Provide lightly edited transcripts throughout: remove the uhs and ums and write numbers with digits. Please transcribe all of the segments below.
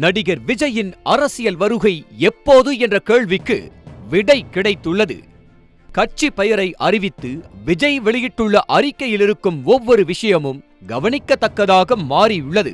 நடிகர் விஜயின் அரசியல் வருகை எப்போது என்ற கேள்விக்கு விடை கிடைத்துள்ளது. கட்சி பெயரை அறிவித்து விஜய் வெளியிட்டுள்ள அறிக்கையில் இருக்கும் ஒவ்வொரு விஷயமும் கவனிக்கத்தக்கதாக மாறியுள்ளது.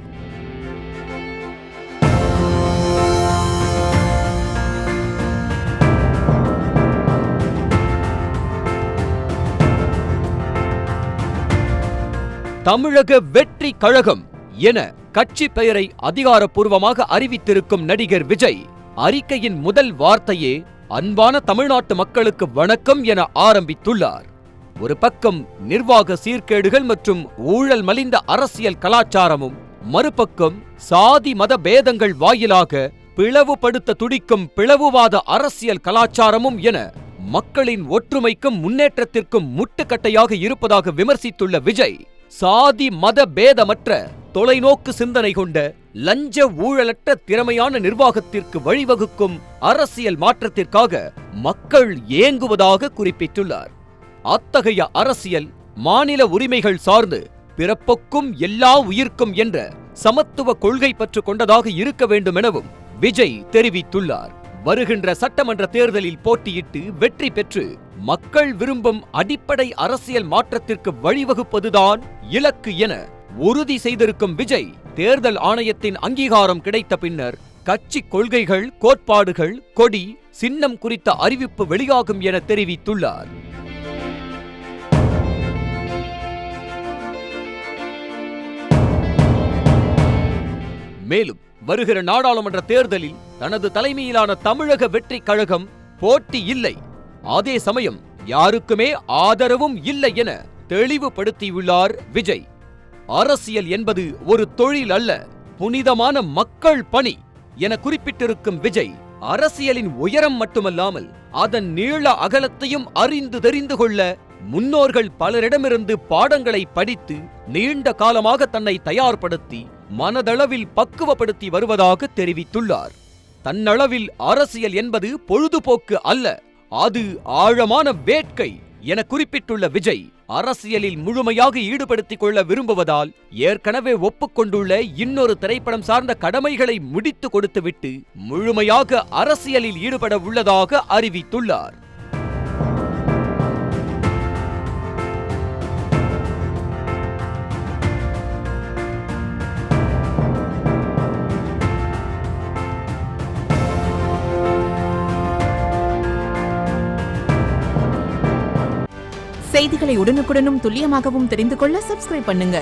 தமிழக வெற்றி கழகம் என கட்சி பெயரை அதிகாரப்பூர்வமாக அறிவித்திருக்கும் நடிகர் விஜய் அறிக்கையின் முதல் வார்த்தையே அன்பான தமிழ்நாட்டு மக்களுக்கு வணக்கம் என ஆரம்பித்துள்ளார். ஒரு பக்கம் நிர்வாக சீர்கேடுகள் மற்றும் ஊழல் மலிந்த அரசியல் கலாச்சாரமும், மறுபக்கம் சாதி மத பேதங்கள் வாயிலாக பிளவுபடுத்த துடிக்கும் பிளவுவாத அரசியல் கலாச்சாரமும் என மக்களின் ஒற்றுமைக்கும் முன்னேற்றத்திற்கும் முட்டுக்கட்டையாக இருப்பதாக விமர்சித்துள்ள விஜய், சாதி மத பேதமற்ற தொலைநோக்கு சிந்தனை கொண்ட லஞ்ச ஊழலற்ற திறமையான நிர்வாகத்திற்கு வழிவகுக்கும் அரசியல் மாற்றத்திற்காக மக்கள் ஏங்குவதாக குறிப்பிட்டுள்ளார். அத்தகைய அரசியல் மாநில உரிமைகள் சார்ந்து பிறப்புக்கும் எல்லா உயிர்க்கும் என்ற சமத்துவ கொள்கை பற்று கொண்டதாக இருக்க வேண்டும் எனவும் விஜய் தெரிவித்துள்ளார். வருகின்ற சட்டமன்ற தேர்தலில் போட்டியிட்டு வெற்றி பெற்று மக்கள் விரும்பும் அடிப்படை அரசியல் மாற்றத்திற்கு வழிவகுப்பதுதான் இலக்கு என உறுதி செய்திருக்கும் விஜய், தேர்தல் ஆணையத்தின் அங்கீகாரம் கிடைத்த பின்னர் கட்சி கொள்கைகள், கோட்பாடுகள், கொடி, சின்னம் குறித்த அறிவிப்பு வெளியாகும் என தெரிவித்துள்ளார். மேலும் வருகிற நாடாளுமன்ற தேர்தலில் தனது தலைமையிலான தமிழக வெற்றி கழகம் போட்டி இல்லை, அதே சமயம் யாருக்குமே ஆதரவும் இல்லை என தெளிவுபடுத்தியுள்ளார் விஜய். அரசியல் என்பது ஒரு தொழில் அல்ல, புனிதமான மக்கள் பணி என குறிப்பிட்டிருக்கும் விஜய், அரசியலின் உயரம் மட்டுமல்லாமல் அதன் நீள அகலத்தையும் அறிந்து தெரிந்து கொள்ள முன்னோர்கள் பலரிடமிருந்து பாடங்களை படித்து நீண்ட காலமாக தன்னை தயார்படுத்தி மனதளவில் பக்குவப்படுத்தி வருவதாக தெரிவித்துள்ளார். தன்னளவில் அரசியல் என்பது பொழுதுபோக்கு அல்ல, அது ஆழமான வேட்கை என குறிப்பிட்டுள்ள விஜய், அரசியலில் முழுமையாக ஈடுபடுத்திக் கொள்ள விரும்புவதால் ஏற்கனவே ஒப்புக்கொண்டுள்ள இன்னொரு திரைப்படம் சார்ந்த கடமைகளை முடித்து கொடுத்துவிட்டு முழுமையாக அரசியலில் ஈடுபட உள்ளதாக அறிவித்துள்ளார். செய்திகளை உடனுக்குடனும் துல்லியமாகவும் தெரிந்து கொள்ள சப்ஸ்கிரைப் பண்ணுங்க.